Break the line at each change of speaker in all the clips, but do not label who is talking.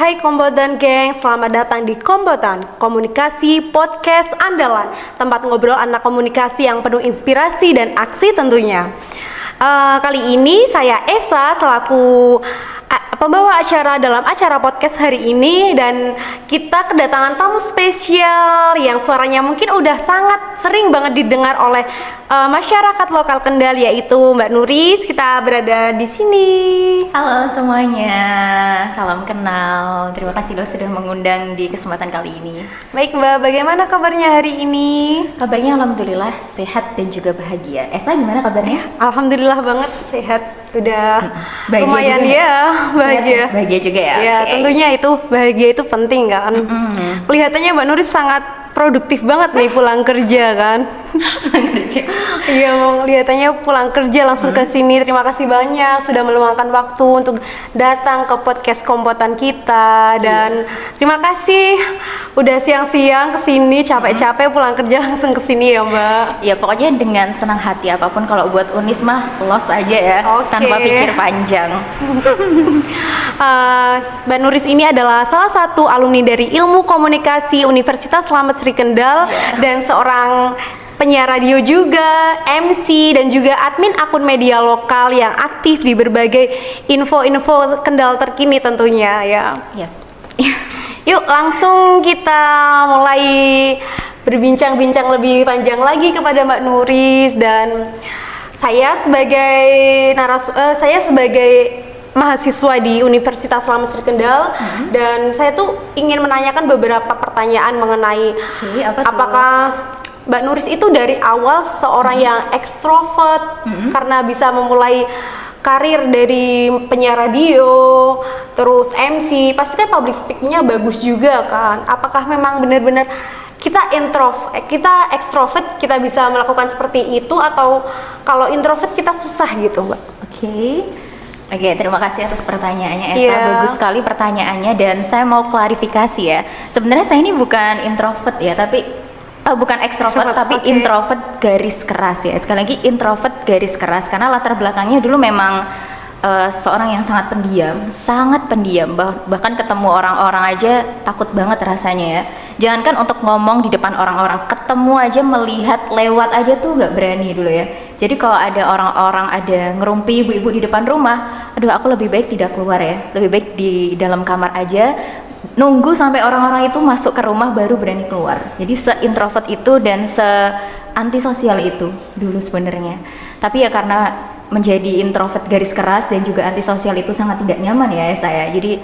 Hai Kombotan Geng, selamat datang di Kombotan, komunikasi podcast andalan, tempat ngobrol anak komunikasi yang penuh inspirasi dan aksi tentunya. Kali ini saya Esa selaku pembawa acara dalam acara podcast hari ini, dan kita kedatangan tamu spesial yang suaranya mungkin udah sangat sering banget didengar oleh masyarakat lokal Kendal, yaitu Mbak Nuris. Kita berada di sini.
Halo semuanya, salam kenal. Terima kasih loh sudah mengundang di kesempatan kali ini.
Baik Mbak, bagaimana kabarnya hari ini?
Kabarnya alhamdulillah sehat dan juga bahagia. Esa gimana kabarnya?
Alhamdulillah banget sehat. Udah
bahagia
lumayan
juga
ya, bahagia.
Bahagia juga ya.
Ya,
okay.
tentunya itu bahagia itu penting kan. Kelihatannya Mbak Nuris sangat produktif banget nih pulang kerja kan. Iya, kelihatannya pulang kerja langsung ke sini. Terima kasih banyak sudah meluangkan waktu untuk datang ke podcast Kombotan kita, dan terima kasih udah siang-siang ke sini, capek-capek pulang kerja langsung ke sini ya, Mbak.
Ya pokoknya dengan senang hati, apapun kalau buat Unis mah los aja ya.
Oke.
Tanpa pikir panjang.
Mbak Nuris ini adalah salah satu alumni dari Ilmu Komunikasi Universitas Slamet Sri Kendal, dan seorang penyiar radio juga, MC, dan juga admin akun media lokal yang aktif di berbagai info-info Kendal terkini tentunya ya.
Yep.
Yuk langsung kita mulai berbincang-bincang lebih panjang lagi kepada Mbak Nuris. Dan saya sebagai mahasiswa di Universitas Slamet Sri Kendal, dan saya tuh ingin menanyakan beberapa pertanyaan mengenai apakah Mbak Nuris itu dari awal seseorang yang ekstrovert karena bisa memulai karir dari penyiar radio, terus MC, pasti kan public speaking-nya bagus juga kan. Apakah memang benar-benar kita ekstrovert kita bisa melakukan seperti itu, atau kalau introvert kita susah gitu, Mbak?
Oke, terima kasih atas pertanyaannya Esa. Bagus sekali pertanyaannya, dan saya mau klarifikasi ya. Sebenarnya saya ini bukan introvert ya, tapi bukan ekstrovert, tapi introvert garis keras ya. Sekali lagi introvert garis keras, karena latar belakangnya dulu memang seorang yang sangat pendiam, bahkan ketemu orang-orang aja takut banget rasanya ya. Jangankan untuk ngomong di depan orang-orang, ketemu aja, melihat lewat aja tuh nggak berani dulu ya. Jadi kalau ada orang-orang ada ngerumpi ibu-ibu di depan rumah, aduh aku lebih baik tidak keluar ya, lebih baik di dalam kamar aja, nunggu sampai orang-orang itu masuk ke rumah baru berani keluar. Jadi se-introvert itu dan se-antisosial itu dulu sebenarnya. Tapi ya karena menjadi introvert garis keras dan juga antisosial itu sangat tidak nyaman ya saya. Jadi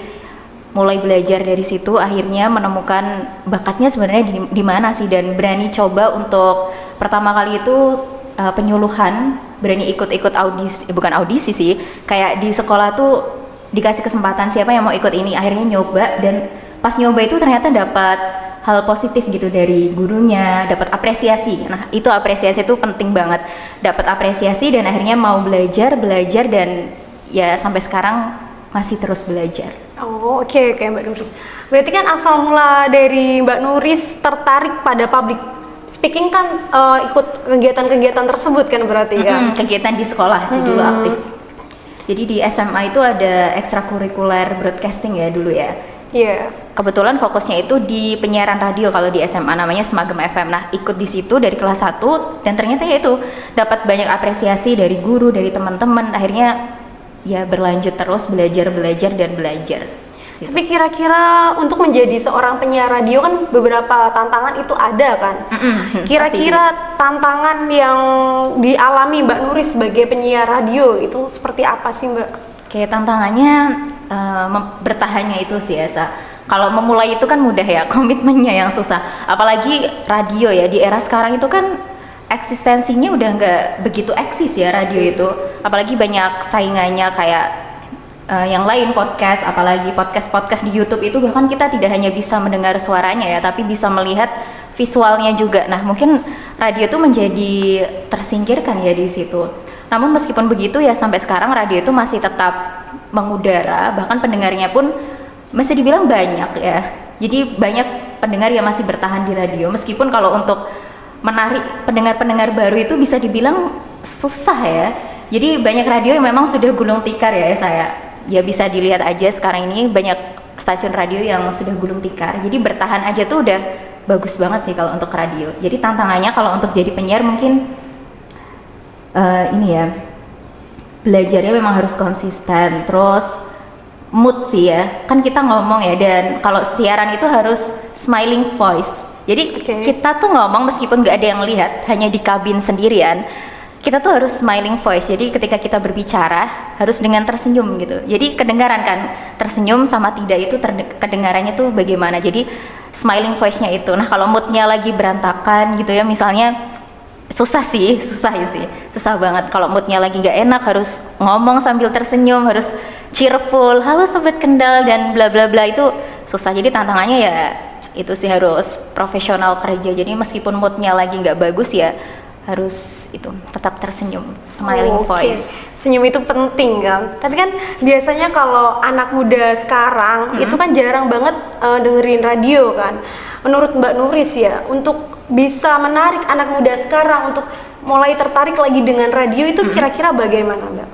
mulai belajar dari situ, akhirnya menemukan bakatnya sebenarnya di mana sih, dan berani coba untuk pertama kali itu penyuluhan, berani ikut audisi, bukan audisi sih, kayak di sekolah tuh dikasih kesempatan siapa yang mau ikut ini, akhirnya nyoba, dan pas nyoba itu ternyata dapat hal positif gitu dari gurunya, dapat apresiasi. Nah itu apresiasi itu penting banget, dapat apresiasi, dan akhirnya mau belajar dan ya sampai sekarang masih terus belajar.
Oh oke, Mbak Nuris. Berarti kan asal mula dari Mbak Nuris tertarik pada public speaking kan ikut kegiatan-kegiatan tersebut kan berarti ya?
Kegiatan di sekolah sih dulu aktif. Jadi di SMA itu ada ekstrakurikuler broadcasting ya dulu ya.
Iya.
Kebetulan fokusnya itu di penyiaran radio kalau di SMA, namanya Semagem FM. Nah, ikut di situ dari kelas 1, dan ternyata ya itu dapat banyak apresiasi dari guru, dari teman-teman. Akhirnya ya berlanjut terus belajar. Situ.
Tapi kira-kira untuk menjadi seorang penyiar radio kan beberapa tantangan itu ada kan? Kira-kira tantangan yang dialami Mbak Nuris sebagai penyiar radio itu seperti apa sih, Mbak?
Kayak tantangannya bertahannya itu sih Esa. Kalau memulai itu kan mudah ya, komitmennya yang susah. Apalagi radio ya, di era sekarang itu kan eksistensinya udah nggak begitu eksis ya radio itu. Apalagi banyak saingannya kayak yang lain, podcast, apalagi podcast di YouTube itu bahkan kita tidak hanya bisa mendengar suaranya ya, tapi bisa melihat visualnya juga. Nah mungkin radio itu menjadi tersingkirkan ya di situ. Namun meskipun begitu ya sampai sekarang radio itu masih tetap mengudara, bahkan pendengarnya pun masih dibilang banyak ya. Jadi banyak pendengar yang masih bertahan di radio, meskipun kalau untuk menarik pendengar-pendengar baru itu bisa dibilang susah ya. Jadi banyak radio yang memang sudah gulung tikar ya saya. Ya bisa dilihat aja sekarang ini banyak stasiun radio yang sudah gulung tikar. Jadi bertahan aja tuh udah bagus banget sih kalau untuk radio. Jadi tantangannya kalau untuk jadi penyiar mungkin ini ya, belajarnya memang harus konsisten, terus mood sih ya, kan kita ngomong ya, dan kalau siaran itu harus smiling voice. Jadi kita tuh ngomong meskipun gak ada yang lihat, hanya di kabin sendirian, kita tuh harus smiling voice. Jadi ketika kita berbicara harus dengan tersenyum gitu. Jadi kedengaran kan, tersenyum sama tidak itu kedengarannya tuh bagaimana. Jadi smiling voice-nya itu. Nah kalau moodnya lagi berantakan gitu ya, misalnya susah banget. Kalau moodnya lagi nggak enak harus ngomong sambil tersenyum, harus cheerful, halo sobat Kendal dan bla bla bla, itu susah. Jadi tantangannya ya itu sih, harus profesional kerja. Jadi meskipun moodnya lagi nggak bagus ya harus itu tetap tersenyum, smiling voice.
Senyum itu penting kan. Tapi kan biasanya kalau anak muda sekarang itu kan jarang banget dengerin radio kan. Menurut Mbak Nuris ya, untuk bisa menarik anak muda sekarang untuk mulai tertarik lagi dengan radio itu kira-kira bagaimana Mbak?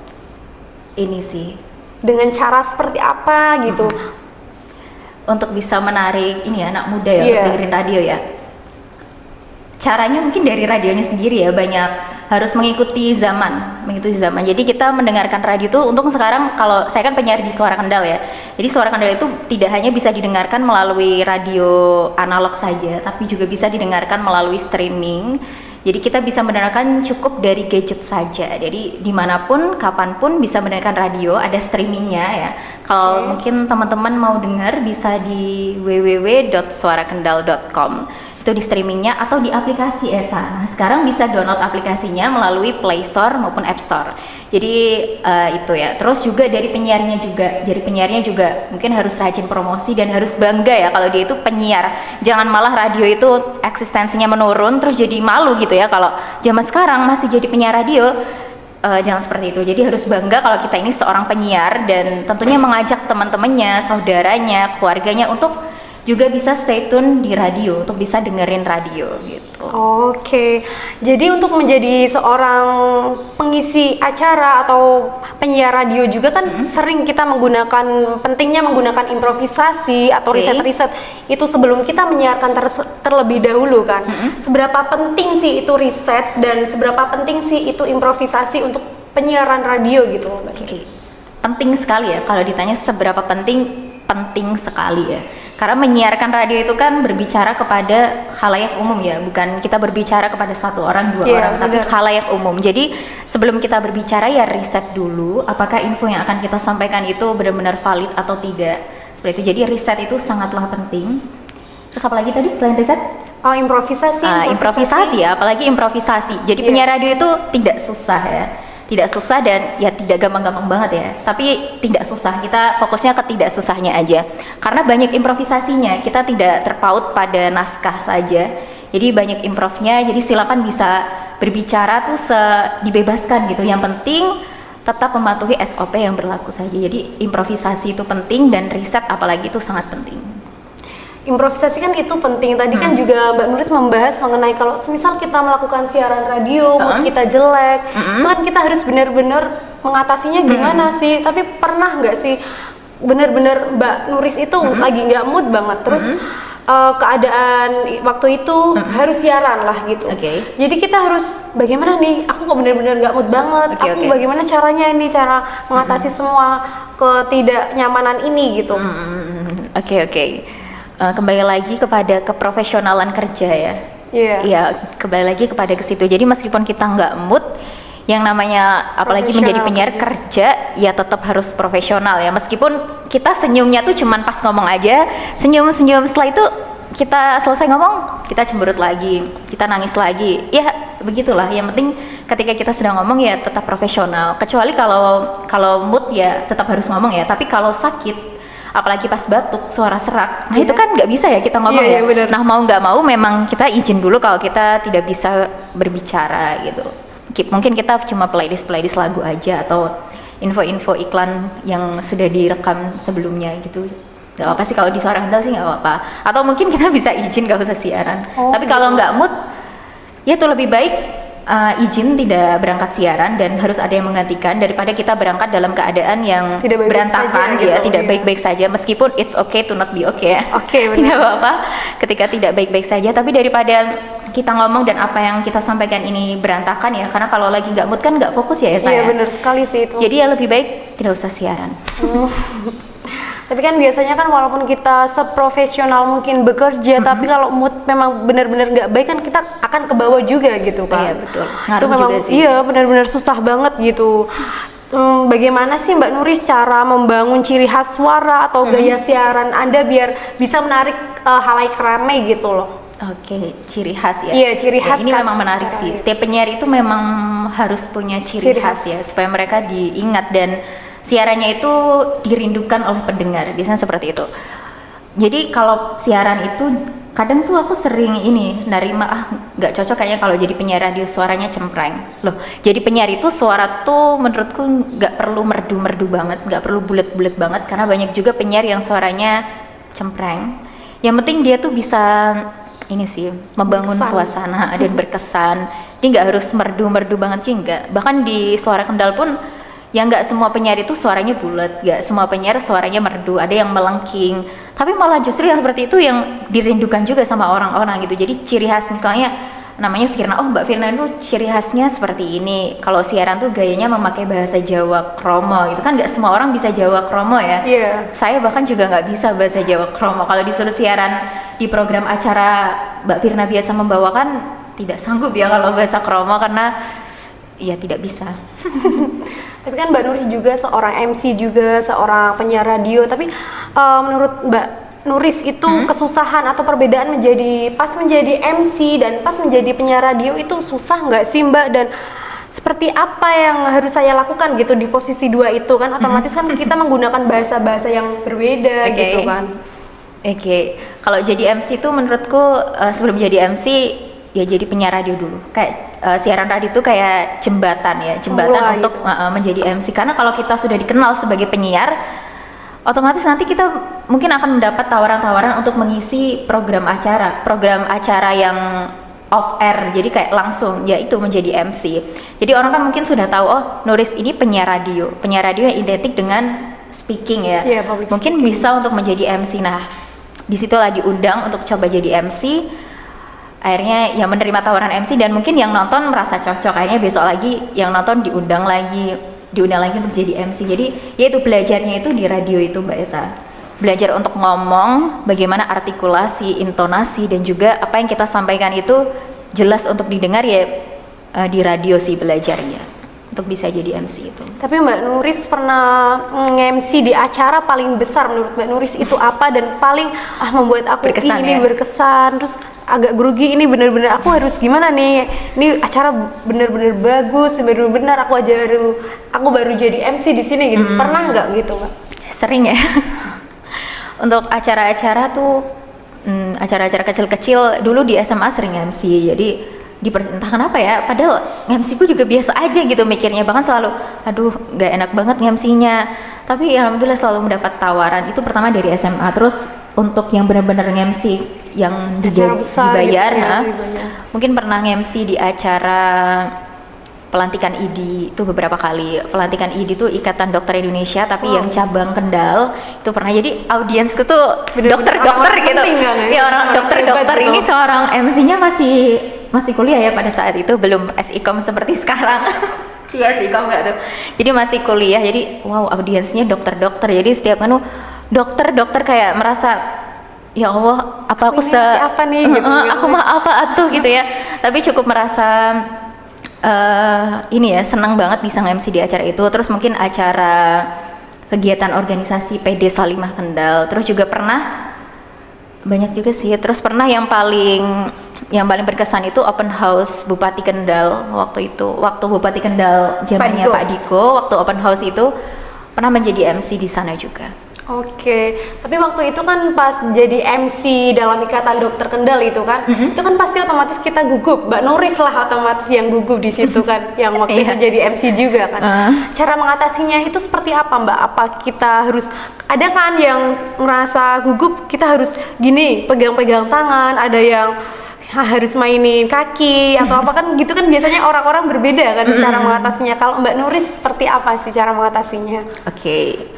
Ini sih,
dengan cara seperti apa gitu?
Untuk bisa menarik ini ya, anak muda ya untuk dengerin radio ya. Caranya mungkin dari radionya sendiri ya, banyak harus mengikuti zaman. Jadi kita mendengarkan radio itu, untuk sekarang kalau saya kan penyiar di Suara Kendal ya. Jadi Suara Kendal itu tidak hanya bisa didengarkan melalui radio analog saja, tapi juga bisa didengarkan melalui streaming. Jadi kita bisa mendengarkan cukup dari gadget saja. Jadi dimanapun, kapanpun bisa mendengarkan radio, ada streamingnya ya. Kalau mungkin teman-teman mau dengar bisa di www.suarakendal.com. Itu di streamingnya atau di aplikasi Esa. Nah sekarang bisa download aplikasinya melalui Play Store maupun App Store. Jadi itu ya. Terus juga dari penyiarnya juga. Jadi penyiarnya juga mungkin harus rajin promosi dan harus bangga ya kalau dia itu penyiar. Jangan malah radio itu eksistensinya menurun terus jadi malu gitu ya. Kalau zaman sekarang masih jadi penyiar radio, jangan seperti itu. Jadi harus bangga kalau kita ini seorang penyiar, dan tentunya mengajak teman-temannya, saudaranya, keluarganya untuk juga bisa stay tune di radio, untuk bisa dengerin radio gitu.
Oke, jadi untuk menjadi seorang pengisi acara atau penyiar radio juga kan sering kita pentingnya menggunakan improvisasi atau riset-riset itu sebelum kita menyiarkan terlebih dahulu kan. Seberapa penting sih itu riset dan seberapa penting sih itu improvisasi untuk penyiaran radio gitu Mbak?
Penting sekali ya, kalau ditanya seberapa penting sekali ya. Karena menyiarkan radio itu kan berbicara kepada khalayak umum ya, bukan kita berbicara kepada satu orang, dua orang, tapi khalayak umum. Jadi sebelum kita berbicara ya riset dulu apakah info yang akan kita sampaikan itu benar-benar valid atau tidak. Seperti itu. Jadi riset itu sangatlah penting. Terus apa lagi tadi selain riset?
Oh, improvisasi
ya, apalagi improvisasi. Jadi penyiar radio itu tidak susah ya. Tidak susah dan ya tidak gampang-gampang banget ya, tapi tidak susah. Kita fokusnya ke tidak susahnya aja, karena banyak improvisasinya. Kita tidak terpaut pada naskah saja, jadi banyak improvnya. Jadi silakan bisa berbicara tuh dibebaskan gitu. Yang penting tetap mematuhi SOP yang berlaku saja. Jadi improvisasi itu penting, dan riset apalagi itu sangat penting.
Improvisasi kan itu penting. Tadi kan juga Mbak Nuris membahas mengenai kalau misal kita melakukan siaran radio, mood kita jelek, itu kan kita harus benar-benar mengatasinya gimana sih. Tapi pernah nggak sih benar-benar Mbak Nuris itu lagi nggak mood banget, terus keadaan waktu itu harus siaran lah gitu. Jadi kita harus bagaimana nih, aku kok benar-benar nggak mood banget, bagaimana caranya ini, cara mengatasi semua ketidaknyamanan ini gitu.
Kembali lagi kepada keprofesionalan kerja ya. Iya, kembali lagi kepada ke situ. Jadi meskipun kita nggak mood, yang namanya apalagi menjadi penyiar kerja ya tetap harus profesional ya. Meskipun kita senyumnya tuh cuman pas ngomong aja, senyum-senyum, setelah itu kita selesai ngomong, kita cemberut lagi, kita nangis lagi. Ya begitulah. Yang penting ketika kita sedang ngomong ya tetap profesional. Kecuali kalau mood ya tetap harus ngomong ya. Tapi kalau sakit, apalagi pas batuk, suara serak, nah itu kan nggak bisa ya kita ngomong ya. Nah mau nggak mau memang kita izin dulu kalau kita tidak bisa berbicara gitu. Mungkin kita cuma playlist lagu aja, atau info-info iklan yang sudah direkam sebelumnya gitu. Gak apa sih kalau di Suara Kendal sih, nggak apa-apa. Atau mungkin kita bisa izin nggak usah siaran. Tapi kalau nggak mood, ya itu lebih baik izin tidak berangkat siaran dan harus ada yang menggantikan daripada kita berangkat dalam keadaan yang
tidak
berantakan
saja, gitu,
tidak baik-baik saja, meskipun it's okay to not be okay ya. Tidak apa-apa ketika tidak baik-baik saja, tapi daripada kita ngomong dan apa yang kita sampaikan ini berantakan ya, karena kalau lagi nggak mood kan nggak fokus ya saya.
Iya benar sekali sih itu.
Jadi ya lebih baik tidak usah siaran.
Tapi kan biasanya kan walaupun kita seprofesional mungkin bekerja, tapi kalau mood memang benar-benar nggak baik kan kita akan ke bawah juga gitu kan.
Iya betul.
Itu memang juga sih. Iya benar-benar susah banget gitu. Bagaimana sih Mbak Nuris cara membangun ciri khas suara atau gaya siaran Anda biar bisa menarik halayak ramai gitu loh?
Oke, ciri khas ya.
Iya, ciri khas.
Ya, ini memang menarik sih. Setiap penyiar itu memang harus punya ciri khas ya, supaya mereka diingat dan siarannya itu dirindukan oleh pendengar. Biasanya seperti itu. Jadi kalau siaran itu kadang tuh aku sering ini nerima nggak cocok kayaknya kalau jadi penyiar radio suaranya cempreng. Loh, jadi penyiar itu suara tuh menurutku nggak perlu merdu-merdu banget, nggak perlu bulet-bulet banget, karena banyak juga penyiar yang suaranya cempreng. Yang penting dia tuh bisa ini sih membangun suasana dan berkesan. Dia nggak harus merdu-merdu banget sih, nggak. Bahkan di Suara Kendal pun ya nggak semua penyiar itu suaranya bulat, nggak semua penyiar suaranya merdu, ada yang melengking. Tapi malah justru yang seperti itu yang dirindukan juga sama orang-orang gitu. Jadi ciri khas misalnya namanya Firna, Mbak Firna itu ciri khasnya seperti ini. Kalau siaran tuh gayanya memakai bahasa Jawa kromo gitu kan, nggak semua orang bisa Jawa kromo ya. Saya bahkan juga nggak bisa bahasa Jawa kromo. Kalau disuruh siaran di program acara Mbak Firna biasa membawakan, tidak sanggup ya kalau bahasa kromo karena ya tidak bisa.
Tapi kan Mbak Nuris juga seorang MC juga, seorang penyiar radio. Tapi menurut Mbak Nuris itu kesusahan atau perbedaan pas menjadi MC dan pas menjadi penyiar radio itu susah nggak sih Mbak? Dan seperti apa yang harus saya lakukan gitu di posisi dua itu kan? Otomatis kan kita menggunakan bahasa-bahasa yang berbeda gitu kan.
Kalau jadi MC itu menurutku sebelum jadi MC ya jadi penyiar radio dulu. Kayak siaran radio itu kayak jembatan untuk menjadi MC. Karena kalau kita sudah dikenal sebagai penyiar, otomatis nanti kita mungkin akan mendapat tawaran-tawaran untuk mengisi program acara yang off air, jadi kayak langsung yaitu menjadi MC. Jadi orang kan mungkin sudah tahu, Nuris ini penyiar radio yang identik dengan speaking ya, mungkin speaking. Bisa untuk menjadi MC. Nah disitulah diundang untuk coba jadi MC. Akhirnya yang menerima tawaran MC dan mungkin yang nonton merasa cocok, akhirnya besok lagi yang nonton diundang lagi untuk jadi MC. Jadi ya itu belajarnya itu di radio itu Mbak Esa, belajar untuk ngomong, bagaimana artikulasi, intonasi, dan juga apa yang kita sampaikan itu jelas untuk didengar ya, di radio sih belajarnya untuk bisa jadi MC itu.
Tapi Mbak Nuris pernah nge-MC di acara paling besar menurut Mbak Nuris itu apa, dan paling membuat aku berkesan, terus agak grogi, ini bener-bener aku harus gimana nih, ini acara bener-bener bagus, bener-bener aku baru jadi MC di sini gitu. Pernah nggak gitu Mbak?
Sering ya. Untuk acara-acara tuh acara-acara kecil-kecil dulu di SMA sering MC, jadi entah kenapa ya, padahal MC ku juga biasa aja gitu mikirnya, bahkan selalu nggak enak banget MC-nya, tapi alhamdulillah selalu mendapat tawaran. Itu pertama dari SMA. Terus untuk yang benar-benar MC yang dibayar mungkin pernah MC di acara pelantikan ID itu beberapa kali. Pelantikan ID itu Ikatan Dokter Indonesia, tapi yang cabang Kendal itu pernah. Jadi audiensku tuh dokter-dokter gitu. Ya orang dokter-dokter ini, seorang MC-nya masih kuliah ya pada saat itu, belum SIKOM seperti sekarang. SIKOM enggak tuh. Jadi masih kuliah. Jadi wow, audiensnya dokter-dokter. Jadi setiap dokter-dokter kayak merasa ya Allah, apa aku
apa nih gitu,
aku mah apa atuh gitu ya. Tapi cukup merasa senang banget bisa nge-MC di acara itu. Terus mungkin acara kegiatan organisasi PD Salimah Kendal. Terus juga pernah banyak juga sih. Terus pernah yang paling berkesan itu open house Bupati Kendal waktu Bupati Kendal zamannya Pak Diko. Waktu open house itu pernah menjadi MC di sana juga.
Tapi waktu itu kan pas jadi MC dalam Ikatan Dokter Kendal itu kan, itu kan pasti otomatis kita gugup. Mbak Nuris lah otomatis yang gugup di situ kan, yang waktu itu jadi MC juga kan. Cara mengatasinya itu seperti apa Mbak? Apa kita harus, ada kan yang merasa gugup kita harus gini pegang-pegang tangan, ada yang harus mainin kaki atau apa kan gitu kan biasanya orang-orang berbeda kan cara mengatasinya. Kalau Mbak Nuris seperti apa sih cara mengatasinya?
Oke.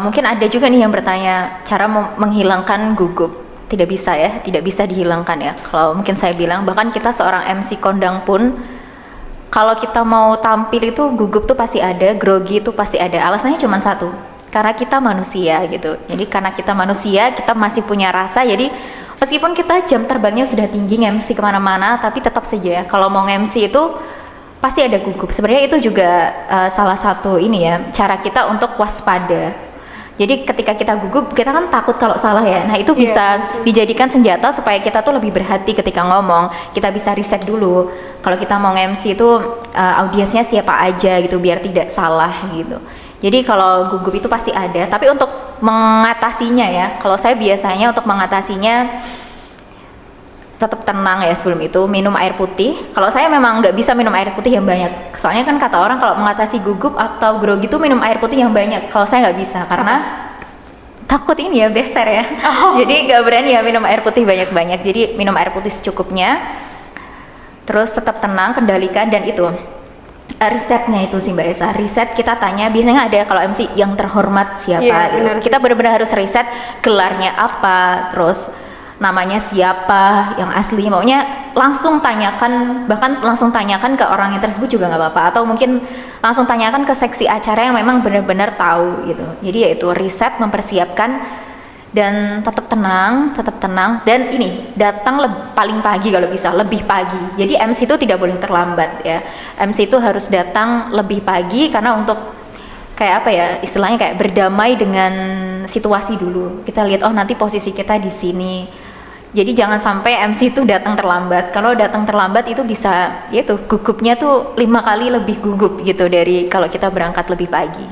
Mungkin ada juga nih yang bertanya cara menghilangkan gugup. Tidak bisa ya, tidak bisa dihilangkan ya. Kalau mungkin saya bilang bahkan kita seorang MC kondang pun kalau kita mau tampil itu gugup tuh pasti ada, grogi itu pasti ada. Alasannya cuma satu, karena kita manusia gitu. Jadi karena kita manusia, kita masih punya rasa. Jadi meskipun kita jam terbangnya sudah tinggi MC kemana-mana, tapi tetap saja kalau mau MC itu pasti ada gugup. Sebenarnya itu juga salah satu ini ya, cara kita untuk waspada. Jadi ketika kita gugup, kita kan takut kalau salah ya. Nah itu bisa dijadikan senjata supaya kita tuh lebih berhati ketika ngomong. Kita bisa riset dulu. Kalau kita mau nge-MC itu audiensnya siapa aja gitu, biar tidak salah gitu. Jadi kalau gugup itu pasti ada. Tapi untuk mengatasinya ya, kalau saya biasanya untuk mengatasinya tetap tenang ya sebelum itu, minum air putih. Kalau saya memang nggak bisa minum air putih yang banyak, soalnya kan kata orang kalau mengatasi gugup atau grogi itu minum air putih yang banyak. Kalau saya nggak bisa karena takut ini ya beser ya. Jadi nggak berani ya minum air putih banyak-banyak. Jadi minum air putih secukupnya, terus tetap tenang, kendalikan. Dan itu risetnya itu sih Mbak Esa, riset kita tanya, biasanya ada kalau MC yang terhormat siapa gitu. Kita benar-benar harus riset gelarnya apa, terus namanya siapa yang asli, maunya langsung tanyakan, bahkan langsung tanyakan ke orang yang tersebut juga nggak apa-apa, atau mungkin langsung tanyakan ke seksi acara yang memang benar-benar tahu gitu. Jadi yaitu riset, mempersiapkan, dan tetap tenang, dan ini datang paling pagi kalau bisa, lebih pagi. Jadi MC itu tidak boleh terlambat ya, MC itu harus datang lebih pagi karena untuk kayak apa ya, istilahnya kayak berdamai dengan situasi dulu. Kita lihat oh nanti posisi kita di sini. Jadi jangan sampai MC itu datang terlambat. Kalau datang terlambat itu bisa yaitu gugupnya tuh 5 kali lebih gugup gitu dari kalau kita berangkat lebih pagi.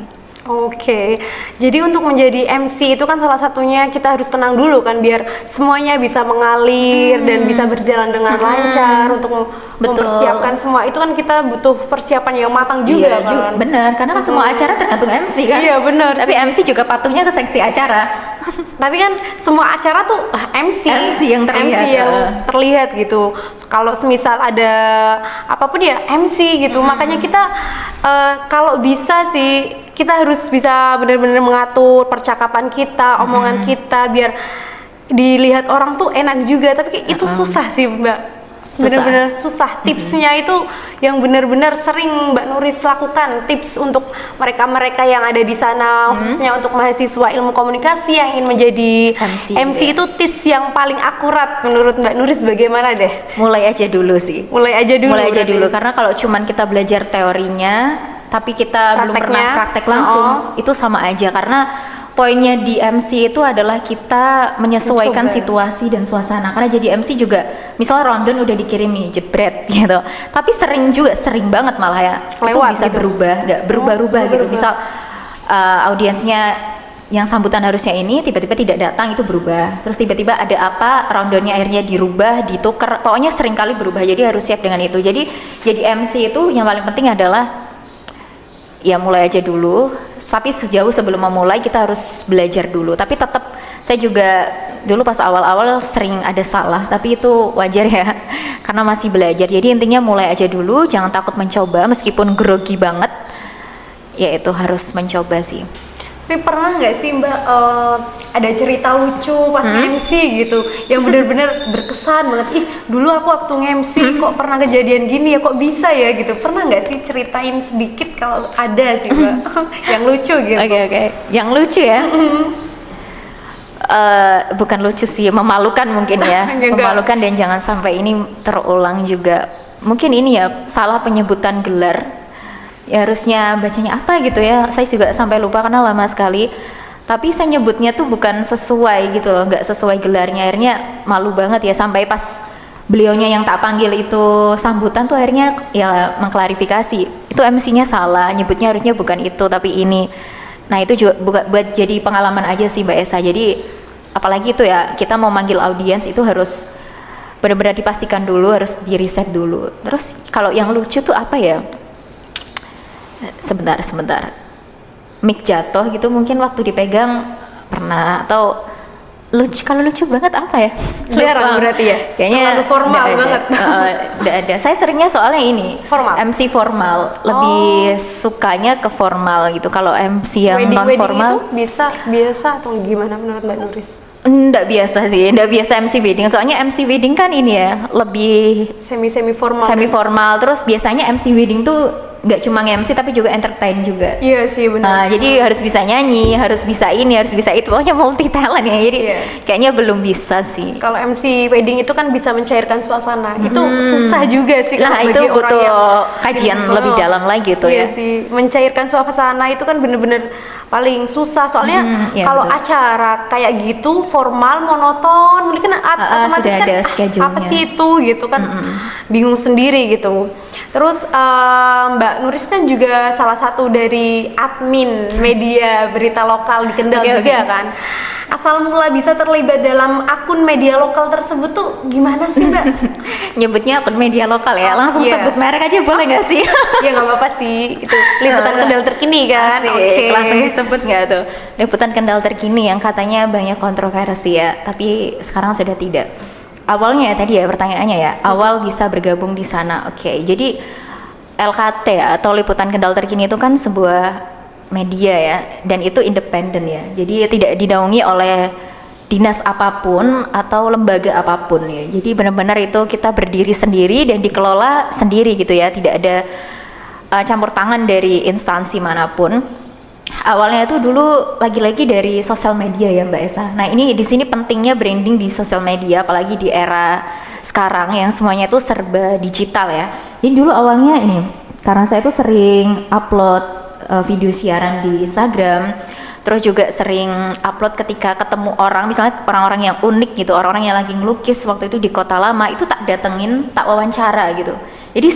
Oke, jadi untuk menjadi MC itu kan salah satunya kita harus tenang dulu kan, biar semuanya bisa mengalir dan bisa berjalan dengan lancar. Untuk mempersiapkan semua itu kan kita butuh persiapan yang matang juga kan.
Benar, karena kan semua acara tergantung MC kan.
Iya benar.
Tapi MC juga patuhnya ke seksi acara.
Tapi kan semua acara tuh MC
yang
terlihat gitu. Kalau semisal ada apapun ya MC gitu. Makanya kita kalau bisa sih kita harus bisa benar-benar mengatur percakapan kita, omongan kita biar dilihat orang tuh enak juga. Tapi itu susah sih Mbak. Benar-benar susah. Tipsnya itu yang benar-benar sering Mbak Nuris lakukan, tips untuk mereka-mereka yang ada di sana, khususnya untuk mahasiswa ilmu komunikasi yang ingin menjadi MC itu tips yang paling akurat menurut Mbak Nuris bagaimana deh?
Mulai aja dulu sih.
Mulai aja dulu
Karena kalau cuman kita belajar teorinya tapi kita belum pernah praktek langsung, itu sama aja. Karena poinnya di MC itu adalah kita menyesuaikan situasi dan suasana. Karena jadi MC juga, misalnya rundown udah dikirim nih, jebret gitu. Tapi sering banget malah ya, itu bisa gitu. Berubah gitu. Misal audiensnya yang sambutan harusnya ini tiba-tiba tidak datang, itu berubah. Terus tiba-tiba ada apa, rundownnya akhirnya dirubah, ditukar. Pokoknya sering kali berubah. Jadi harus siap dengan itu. Jadi MC itu yang paling penting adalah ya mulai aja dulu, tapi sejauh sebelum memulai kita harus belajar dulu. Tapi tetap saya juga dulu pas awal-awal sering ada salah, tapi itu wajar ya karena masih belajar. Jadi intinya mulai aja dulu, jangan takut mencoba meskipun grogi banget, ya itu harus mencoba sih.
Tapi pernah nggak sih Mbak ada cerita lucu pas MC gitu yang benar-benar berkesan banget? Ih dulu aku waktu MC kok pernah kejadian gini ya, kok bisa ya gitu. Pernah nggak sih ceritain sedikit kalau ada sih Mbak yang lucu gitu?
Oke. Yang lucu ya? Bukan lucu sih, memalukan mungkin ya. Memalukan dan jangan sampai ini terulang juga. Mungkin ini ya salah penyebutan gelar. Ya harusnya bacanya apa gitu ya, saya juga sampai lupa karena lama sekali. Tapi saya nyebutnya tuh bukan sesuai gitu loh, nggak sesuai gelarnya. Akhirnya malu banget ya, sampai pas beliaunya yang tak panggil itu sambutan tuh akhirnya ya mengklarifikasi itu MC-nya salah, nyebutnya harusnya bukan itu tapi ini. Nah itu juga buat jadi pengalaman aja sih Mbak Esa. Jadi apalagi itu ya, kita mau manggil audiens itu harus benar-benar dipastikan dulu, harus di riset dulu. Terus kalau yang lucu tuh apa ya, sebentar mic jatuh gitu mungkin waktu dipegang pernah, atau Kalau lucu banget apa ya?
Jarang berarti ya?
Kayaknya
terlalu formal banget.
Nggak ada. Saya seringnya soalnya ini
formal.
MC formal, lebih sukanya ke formal gitu. Kalau MC yang non formal
itu bisa biasa atau gimana menurut Mbak Nuris?
Nggak biasa sih, nggak biasa MC wedding. Soalnya MC wedding kan ini ya lebih
semi formal.
Semi formal. Terus biasanya MC wedding tuh nggak cuma MC tapi juga entertain juga.
Iya sih benar.
Nah, jadi harus bisa nyanyi, harus bisa ini, harus bisa itu. Pokoknya multi talent ya. Jadi kayaknya belum bisa sih.
Kalau MC wedding itu kan bisa mencairkan suasana. Itu susah juga sih.
Lah itu butuh kajian lebih dalam lagi tuh ya.
Iya sih, mencairkan suasana itu kan bener-bener paling susah. Soalnya kalau acara kayak gitu formal, monoton, mungkin otomatis
sudah
kan
ada schedule-nya.
apa sih itu gitu kan, bingung sendiri gitu. Terus Mbak Nuris kan juga salah satu dari admin media berita lokal di Kendal juga kan. Asal mula bisa terlibat dalam akun media lokal tersebut tuh gimana sih Mbak?
Nyebutnya akun media lokal ya, langsung sebut merek aja boleh nggak sih?
Ya nggak apa-apa sih, itu liputan Kendal terkini kan.
Langsung disebut nggak tuh? Liputan Kendal terkini yang katanya banyak kontroversi ya, tapi sekarang sudah tidak. Awalnya ya tadi ya pertanyaannya ya, awal bisa bergabung di sana. Oke, jadi LKT atau Liputan Kendal Terkini itu kan sebuah media ya, dan itu independen ya. Jadi tidak dinaungi oleh dinas apapun atau lembaga apapun ya. Jadi benar-benar itu kita berdiri sendiri dan dikelola sendiri gitu ya. Tidak ada campur tangan dari instansi manapun. Awalnya itu dulu lagi-lagi dari sosial media ya Mbak Esa. Nah ini di sini pentingnya branding di sosial media, apalagi di era sekarang yang semuanya itu serba digital ya. Jadi dulu awalnya ini karena saya itu sering upload video siaran di Instagram, terus juga sering upload ketika ketemu orang, misalnya orang-orang yang unik gitu, orang-orang yang lagi ngelukis waktu itu di Kota Lama, itu tak datengin, tak wawancara gitu. Jadi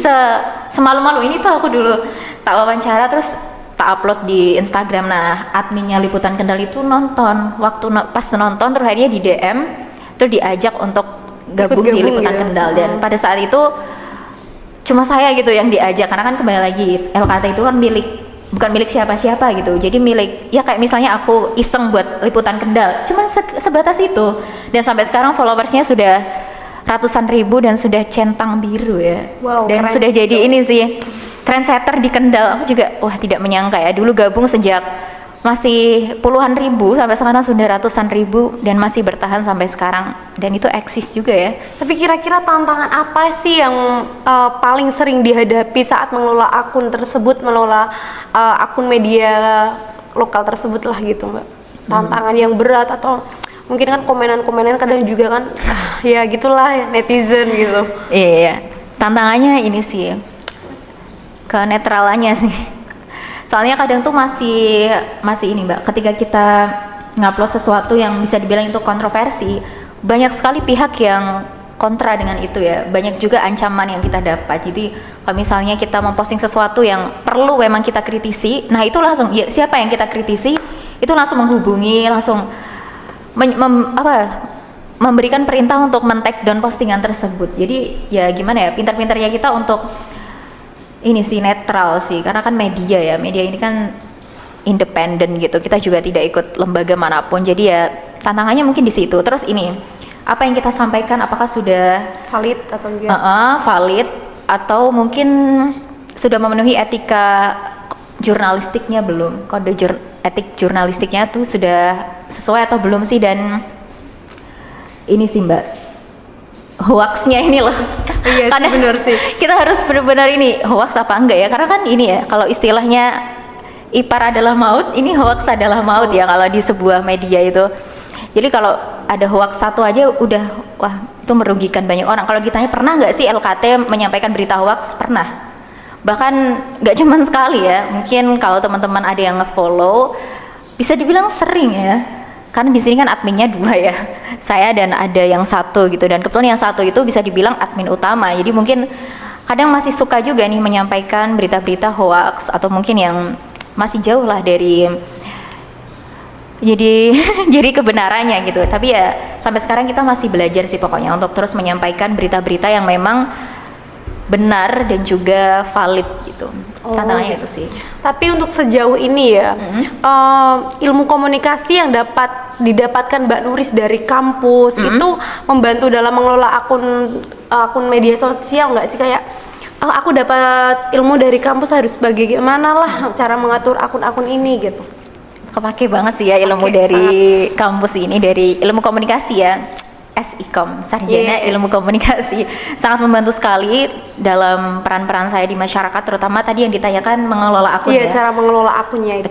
semalu-malu ini tuh aku dulu tak wawancara terus tak upload di Instagram. Nah adminnya Liputan Kendal itu nonton, pas nonton terus akhirnya di DM terus diajak untuk gabung di Liputan gitu. Kendal, dan pada saat itu cuma saya gitu yang diajak, karena kan kembali lagi LKT itu kan bukan milik siapa-siapa gitu, jadi milik ya kayak misalnya aku iseng buat Liputan Kendal, cuman sebatas itu, dan sampai sekarang followersnya sudah ratusan ribu dan sudah centang biru ya.
Wow,
dan sudah jadi ini sih trendsetter di Kendal. Aku juga tidak menyangka ya, dulu gabung sejak masih puluhan ribu sampai sekarang sudah ratusan ribu dan masih bertahan sampai sekarang, dan itu eksis juga ya.
Tapi kira-kira tantangan apa sih yang paling sering dihadapi saat mengelola akun tersebut, mengelola akun media lokal tersebut lah gitu Mbak? Tantangan yang berat atau mungkin kan komenan-komenan kadang juga kan ya gitulah ya, netizen gitu.
Iya, tantangannya ini sih kenetralannya sih. Soalnya kadang tuh masih ini Mbak, ketika kita ngupload sesuatu yang bisa dibilang itu kontroversi, banyak sekali pihak yang kontra dengan itu ya. Banyak juga ancaman yang kita dapat. Jadi kalau misalnya kita memposting sesuatu yang perlu memang kita kritisi, nah itu langsung ya, siapa yang kita kritisi itu langsung menghubungi, langsung memberikan perintah untuk men-take down postingan tersebut. Jadi ya gimana ya, pintar-pintarnya kita untuk ini sih netral sih, karena kan media ini kan independen gitu, kita juga tidak ikut lembaga manapun, jadi ya tantangannya mungkin di situ. Terus ini apa yang kita sampaikan apakah sudah
valid atau enggak?
Valid atau mungkin sudah memenuhi etika jurnalistiknya belum, kode etik jurnalistiknya tuh sudah sesuai atau belum sih. Dan ini sih Mbak, hoaxnya ini loh.
Iya sih, benar sih. Kita
harus benar-benar ini hoax apa enggak ya, karena kan ini ya kalau istilahnya ipar adalah maut, ini hoax adalah maut ya kalau di sebuah media itu. Jadi kalau ada hoax satu aja udah wah itu merugikan banyak orang. Kalau ditanya pernah nggak sih LKT menyampaikan berita hoax? Pernah. Bahkan nggak cuma sekali ya. Mungkin kalau teman-teman ada yang nge-follow bisa dibilang sering ya. Karena di sini kan adminnya 2 ya, saya dan ada yang satu gitu, dan kebetulan yang satu itu bisa dibilang admin utama. Jadi mungkin kadang masih suka juga nih menyampaikan berita-berita hoax atau mungkin yang masih jauh lah dari jadi kebenarannya gitu. Tapi ya sampai sekarang kita masih belajar sih pokoknya untuk terus menyampaikan berita-berita yang memang benar dan juga valid gitu. Tantangannya itu sih.
Tapi untuk sejauh ini ya, ilmu komunikasi yang dapat didapatkan Mbak Nuris dari kampus itu membantu dalam mengelola akun media sosial nggak sih? Kayak aku dapat ilmu dari kampus, harus bagaimana lah cara mengatur akun-akun ini gitu.
Kepake banget sih ya ilmu dari kampus ini, dari ilmu komunikasi ya. SIKOM, Sarjana Ilmu Komunikasi, sangat membantu sekali dalam peran-peran saya di masyarakat, terutama tadi yang ditanyakan mengelola akun ya.
Cara mengelola akunnya itu.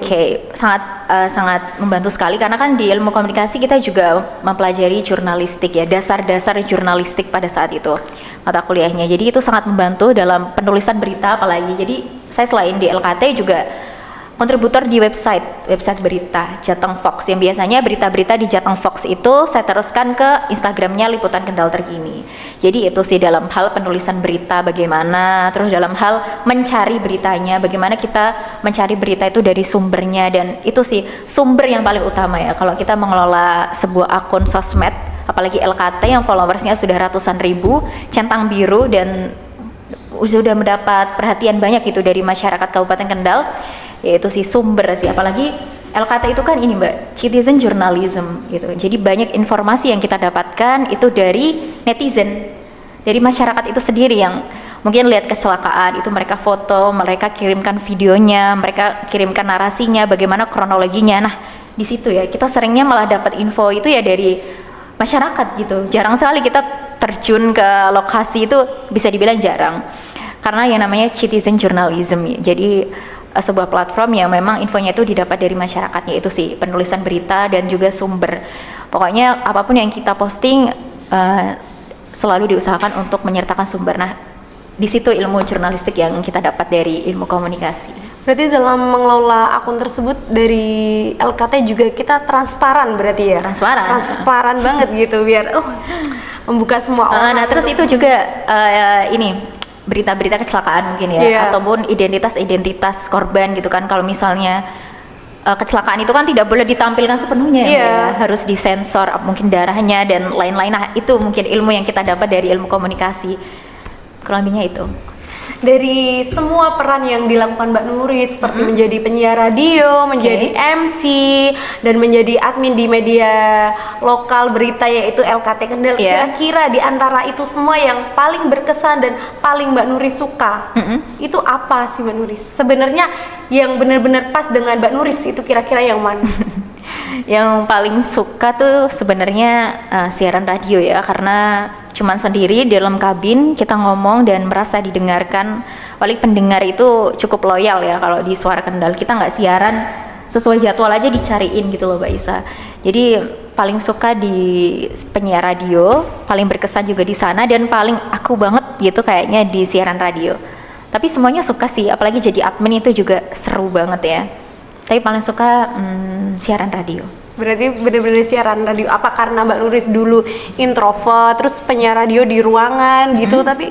Sangat membantu sekali karena kan di ilmu komunikasi kita juga mempelajari jurnalistik ya, dasar-dasar jurnalistik pada saat itu mata kuliahnya. Jadi itu sangat membantu dalam penulisan berita apalagi. Jadi saya selain di LKT juga kontributor di website berita Jateng Fox, yang biasanya berita-berita di Jateng Fox itu saya teruskan ke Instagramnya Liputan Kendal Terkini. Jadi itu sih dalam hal penulisan berita bagaimana, terus dalam hal mencari beritanya, bagaimana kita mencari berita itu dari sumbernya, dan itu sih sumber yang paling utama ya kalau kita mengelola sebuah akun sosmed, apalagi LKT yang followersnya sudah ratusan ribu, centang biru, dan sudah mendapat perhatian banyak itu dari masyarakat Kabupaten Kendal. Yaitu sih sumber sih, apalagi LKT itu kan ini Mbak, citizen journalism gitu. Jadi banyak informasi yang kita dapatkan itu dari netizen, dari masyarakat itu sendiri yang mungkin lihat kecelakaan itu mereka foto, mereka kirimkan videonya, mereka kirimkan narasinya, bagaimana kronologinya. Nah di situ ya kita seringnya malah dapat info itu ya dari masyarakat gitu. Jarang sekali kita terjun ke lokasi, itu bisa dibilang jarang karena yang namanya citizen journalism ya. Jadi sebuah platform yang memang infonya itu didapat dari masyarakatnya, itu sih penulisan berita dan juga sumber. Pokoknya apapun yang kita posting selalu diusahakan untuk menyertakan sumber. Nah di situ ilmu jurnalistik yang kita dapat dari ilmu komunikasi.
Berarti dalam mengelola akun tersebut dari LKT juga kita transparan berarti ya? Transparan banget gitu biar membuka semua orang.
Nah terus itu juga ini berita-berita kecelakaan mungkin ya, ataupun identitas korban gitu kan. Kalau misalnya kecelakaan itu kan tidak boleh ditampilkan sepenuhnya ya, harus disensor mungkin darahnya dan lain-lain. Nah itu mungkin ilmu yang kita dapat dari ilmu komunikasi, kurang lebihnya itu.
Dari semua peran yang dilakukan Mbak Nuris seperti menjadi penyiar radio, menjadi MC, dan menjadi admin di media lokal berita yaitu LKT Kendal, kira-kira di antara itu semua yang paling berkesan dan paling Mbak Nuris suka, itu apa sih Mbak Nuris? Sebenarnya yang benar-benar pas dengan Mbak Nuris itu kira-kira yang mana?
Yang paling suka tuh sebenarnya siaran radio ya, karena cuman sendiri di dalam kabin kita ngomong dan merasa didengarkan. Paling pendengar itu cukup loyal ya kalau di Suara Kendal. Kita nggak siaran sesuai jadwal aja dicariin gitu loh Mbak Isa. Jadi paling suka di penyiar radio, paling berkesan juga di sana, dan paling aku banget gitu kayaknya di siaran radio. Tapi semuanya suka sih, apalagi jadi admin itu juga seru banget ya. Tapi paling suka siaran radio.
Berarti benar-benar siaran radio. Apa karena Mbak Nuris dulu introvert, terus penyiar radio di ruangan gitu, tapi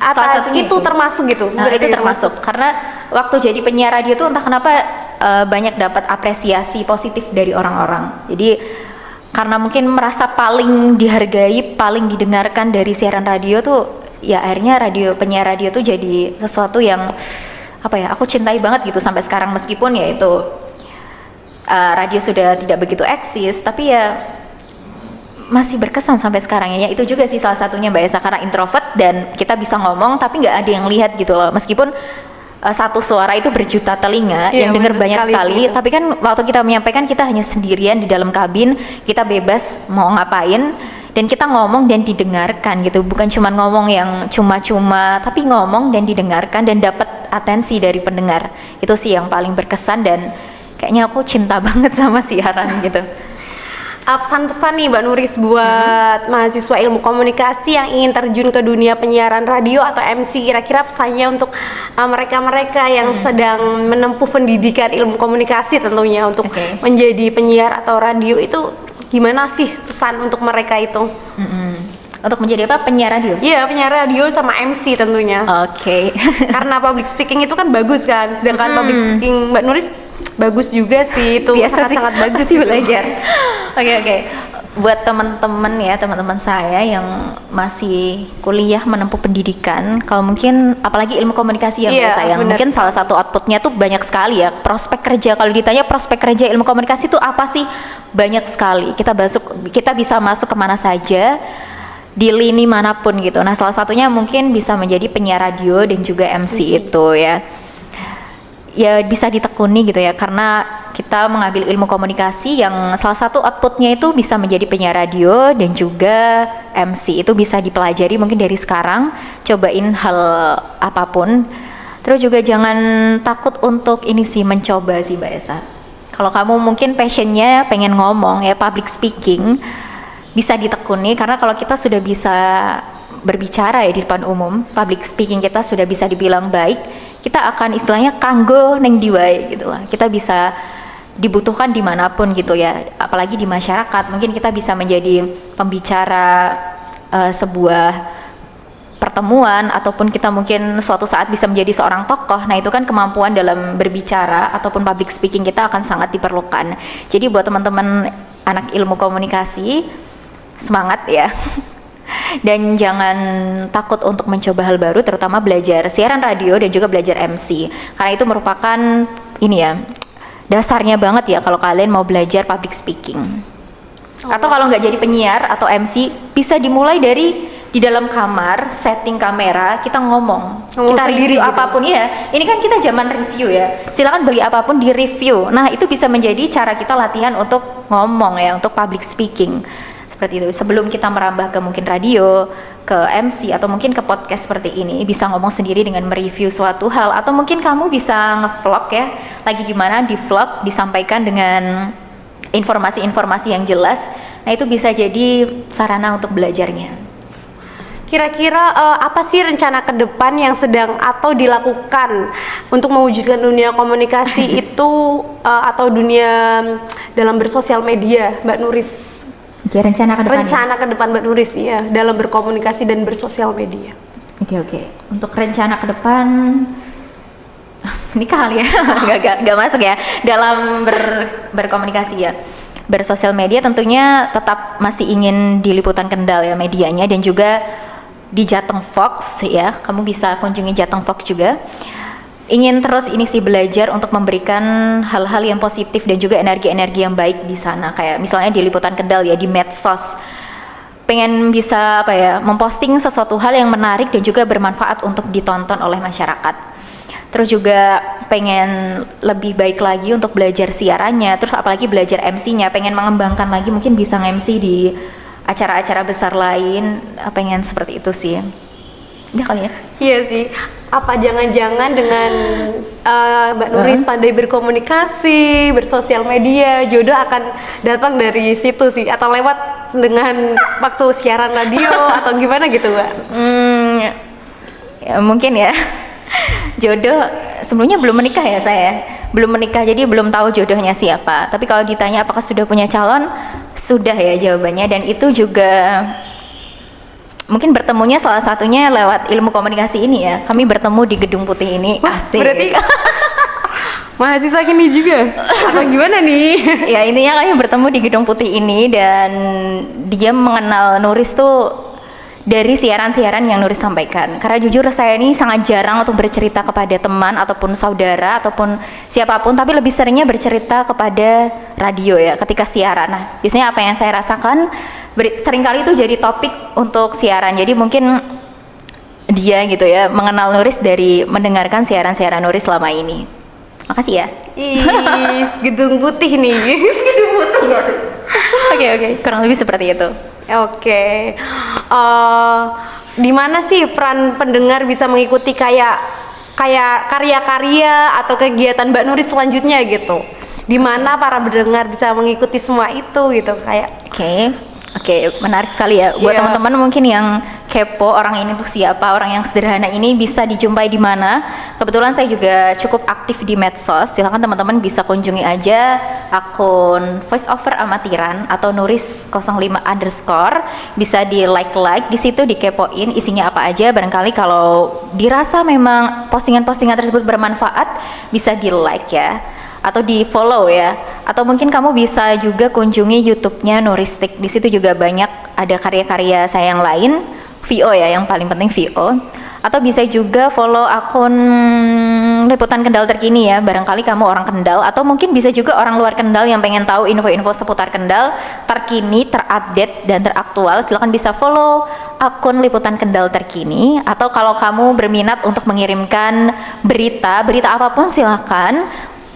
salah satunya
itu termasuk gitu?
Itu termasuk, karena waktu jadi penyiar radio tuh entah kenapa banyak dapat apresiasi positif dari orang-orang. Jadi karena mungkin merasa paling dihargai, paling didengarkan dari siaran radio tuh, ya akhirnya penyiar radio tuh jadi sesuatu yang aku cintai banget gitu sampai sekarang, meskipun ya itu radio sudah tidak begitu eksis, tapi ya masih berkesan sampai sekarang ya. Itu juga sih salah satunya Mbak Esa, karena introvert dan kita bisa ngomong tapi nggak ada yang lihat gitu loh, meskipun satu suara itu berjuta telinga yang dengar banyak sekali, tapi kan waktu kita menyampaikan kita hanya sendirian di dalam kabin, kita bebas mau ngapain dan kita ngomong dan didengarkan gitu, bukan cuma ngomong yang cuma-cuma, tapi ngomong dan didengarkan dan dapat atensi dari pendengar. Itu sih yang paling berkesan dan kayaknya aku cinta banget sama siaran gitu.
Pesan-pesan nih Mbak Nuris buat mahasiswa ilmu komunikasi yang ingin terjun ke dunia penyiaran radio atau MC, kira-kira pesannya untuk mereka-mereka yang sedang menempuh pendidikan ilmu komunikasi tentunya untuk menjadi penyiar atau radio, itu gimana sih pesan untuk mereka itu?
Untuk menjadi apa? Penyiar radio?
Iya, penyiar radio sama MC tentunya. Karena public speaking itu kan bagus kan, sedangkan public speaking Mbak Nuris bagus juga sih, itu sangat-sangat bagus
sih belajar. Oke. buat teman-teman saya yang masih kuliah menempuh pendidikan, kalau mungkin apalagi ilmu komunikasi ya saya, mungkin salah satu outputnya tuh banyak sekali ya, prospek kerja. Kalau ditanya prospek kerja ilmu komunikasi itu apa sih, banyak sekali. Kita bisa masuk kemana saja di lini manapun gitu. Nah, salah satunya mungkin bisa menjadi penyiar radio dan juga MC itu ya. Ya bisa ditekuni gitu ya, karena kita mengambil ilmu komunikasi yang salah satu outputnya itu bisa menjadi penyiar radio dan juga MC. Itu bisa dipelajari mungkin dari sekarang, cobain hal apapun. Terus juga jangan takut untuk ini sih, mencoba sih Mbak Esa. Kalau kamu mungkin passionnya pengen ngomong ya, public speaking, bisa ditekuni, karena kalau kita sudah bisa berbicara ya di depan umum, public speaking kita sudah bisa dibilang baik, kita akan istilahnya kanggo neng diwai gitu lah. Kita bisa dibutuhkan dimanapun gitu ya, apalagi di masyarakat. Mungkin kita bisa menjadi pembicara sebuah pertemuan, ataupun kita mungkin suatu saat bisa menjadi seorang tokoh. Nah itu kan kemampuan dalam berbicara ataupun public speaking kita akan sangat diperlukan. Jadi buat teman-teman anak ilmu komunikasi, semangat ya. Dan jangan takut untuk mencoba hal baru, terutama belajar siaran radio dan juga belajar MC, karena itu merupakan ini ya, dasarnya banget ya kalau kalian mau belajar public speaking. Atau kalau nggak jadi penyiar atau MC, bisa dimulai dari di dalam kamar, setting kamera, kita ngomong kita review gitu. Apapun ya, ini kan kita zaman review ya, silakan beli apapun di review. Nah itu bisa menjadi cara kita latihan untuk ngomong ya, untuk public speaking. Seperti itu, sebelum kita merambah ke mungkin radio, ke MC, atau mungkin ke podcast seperti ini, bisa ngomong sendiri dengan mereview suatu hal. Atau mungkin kamu bisa nge-vlog ya, lagi gimana di vlog, disampaikan dengan informasi-informasi yang jelas. Nah itu bisa jadi sarana untuk belajarnya.
Kira-kira apa sih rencana ke depan yang sedang atau dilakukan untuk mewujudkan dunia komunikasi itu atau dunia dalam bersosial media, Mbak Nuris?
Oke, rencana ke depan.
Rencana ke depan Mbak Nuris ya, dalam berkomunikasi dan bersosial media.
Oke. Untuk rencana ke depan, ini kali ya, nggak masuk ya dalam berkomunikasi ya. Bersosial media tentunya tetap masih ingin di Liputan Kendal ya medianya, dan juga di Jateng Fox ya. Kamu bisa kunjungi Jateng Fox juga. Ingin terus ini sih belajar untuk memberikan hal-hal yang positif dan juga energi-energi yang baik di sana, kayak misalnya di Liputan Kendal ya, di medsos. Pengen bisa apa ya, memposting sesuatu hal yang menarik dan juga bermanfaat untuk ditonton oleh masyarakat. Terus juga pengen lebih baik lagi untuk belajar siarannya, terus apalagi belajar MC-nya, pengen mengembangkan lagi, mungkin bisa nge-MC di acara-acara besar lain, pengen seperti itu sih. Ya kali ya?
Iya sih. Apa jangan-jangan dengan Mbak Nuris pandai berkomunikasi, bersosial media, jodoh akan datang dari situ sih, atau lewat dengan waktu siaran radio atau gimana gitu, Mbak?
Ya, mungkin ya. Jodoh sebelumnya belum menikah ya saya. Belum menikah, jadi belum tahu jodohnya siapa. Tapi kalau ditanya apakah sudah punya calon, sudah ya jawabannya, dan itu juga mungkin bertemunya salah satunya lewat ilmu komunikasi ini ya. Kami bertemu di Gedung Putih ini. Asik.
Berarti mahasiswa kini juga atau gimana nih?
Ya intinya kami bertemu di Gedung Putih ini, dan dia mengenal Nuris tuh dari siaran-siaran yang Nuris sampaikan. Karena jujur saya ini sangat jarang untuk bercerita kepada teman ataupun saudara ataupun siapapun, tapi lebih seringnya bercerita kepada radio ya ketika siaran. Nah biasanya apa yang saya rasakan seringkali itu jadi topik untuk siaran. Jadi mungkin dia gitu ya mengenal Nuris dari mendengarkan siaran-siaran Nuris selama ini. Makasih ya.
Gedung Putih nih.
Gedung Putih ya. Oke, kurang lebih seperti itu.
Oke. Di mana sih peran pendengar bisa mengikuti kayak karya-karya atau kegiatan Mbak Nuris selanjutnya gitu? Di mana para pendengar bisa mengikuti semua itu gitu kayak? Oke,
menarik sekali ya. Buat teman-teman mungkin yang kepo orang ini tuh siapa, orang yang sederhana ini bisa dijumpai di mana. Kebetulan saya juga cukup aktif di medsos. Silakan teman-teman bisa kunjungi aja akun Voice Over Amatiran atau Nuris 05_. Bisa di like di situ, dikepoin isinya apa aja. Barangkali kalau dirasa memang postingan-postingan tersebut bermanfaat, bisa di like ya, atau di follow ya Atau mungkin kamu bisa juga kunjungi YouTube-nya Nuristik. Di situ juga banyak ada karya-karya saya yang lain, VO ya, yang paling penting VO. Atau bisa juga follow akun Liputan Kendal terkini ya, barangkali kamu orang Kendal, atau mungkin bisa juga orang luar Kendal yang pengen tahu info-info seputar Kendal terkini, terupdate dan teraktual. Silahkan bisa follow akun Liputan Kendal terkini. Atau kalau kamu berminat untuk mengirimkan berita apapun silahkan,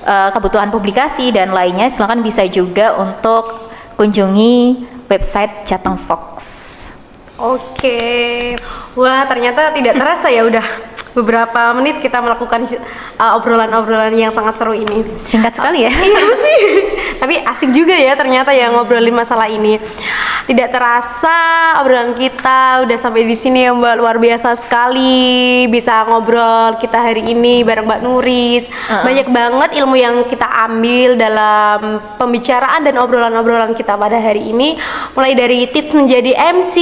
kebutuhan publikasi dan lainnya silahkan bisa juga untuk kunjungi website Jateng Fox.
Oke, wah ternyata tidak terasa ya udah beberapa menit kita melakukan obrolan-obrolan yang sangat seru ini.
Singkat sekali ya.
Iya sih, tapi asik juga ya ternyata ya ngobrolin masalah ini. Tidak terasa obrolan kita udah sampai di sini ya Mbak, luar biasa sekali bisa ngobrol kita hari ini bareng Mbak Nuris. Banyak banget ilmu yang kita ambil dalam pembicaraan dan obrolan-obrolan kita pada hari ini. Mulai dari tips menjadi MC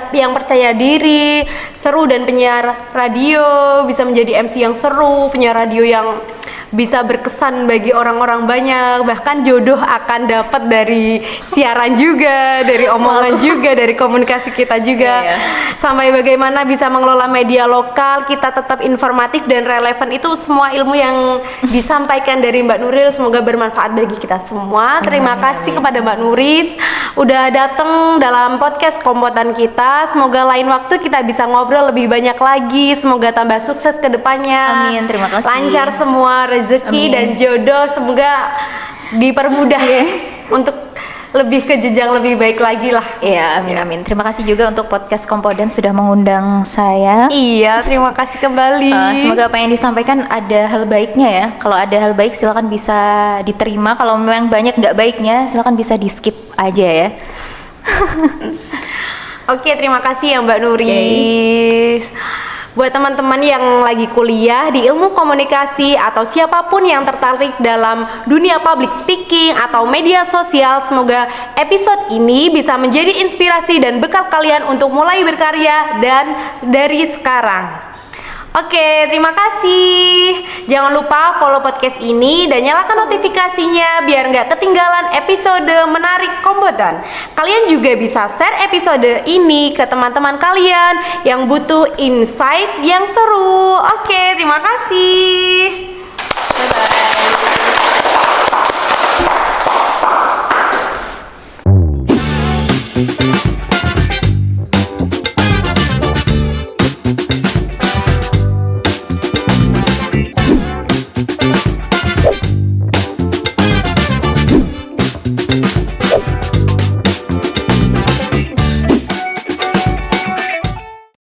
yang percaya diri, seru, dan penyiar radio bisa menjadi MC yang seru, penyiar radio yang bisa berkesan bagi orang-orang banyak, bahkan jodoh akan dapat dari siaran juga, dari omongan juga, dari komunikasi kita juga, sampai bagaimana bisa mengelola media lokal, kita tetap informatif dan relevan. Itu semua ilmu yang disampaikan dari Mbak Nuril, semoga bermanfaat bagi kita semua. Terima kasih kepada Mbak Nuris udah datang dalam podcast Kompotan kita. Semoga lain waktu kita bisa ngobrol lebih banyak lagi, semoga tambah sukses ke depannya.
Amin, terima kasih.
Lancar semua rezeki dan jodoh, semoga dipermudah untuk lebih ke jenjang lebih baik lagi lah.
Iya, amin amin. Terima kasih juga untuk podcast Kompodan sudah mengundang saya.
Iya, terima kasih kembali.
Semoga apa yang disampaikan ada hal baiknya ya. Kalau ada hal baik silakan bisa diterima. Kalau memang banyak nggak baiknya silakan bisa di skip aja ya.
Oke, terima kasih ya Mbak Nuris. Buat teman-teman yang lagi kuliah di ilmu komunikasi atau siapapun yang tertarik dalam dunia public speaking atau media sosial, semoga episode ini bisa menjadi inspirasi dan bekal kalian untuk mulai berkarya dan dari sekarang. Oke, terima kasih. Jangan lupa follow podcast ini dan nyalakan notifikasinya biar nggak ketinggalan episode menarik Kompodan. Kalian juga bisa share episode ini ke teman-teman kalian yang butuh insight yang seru.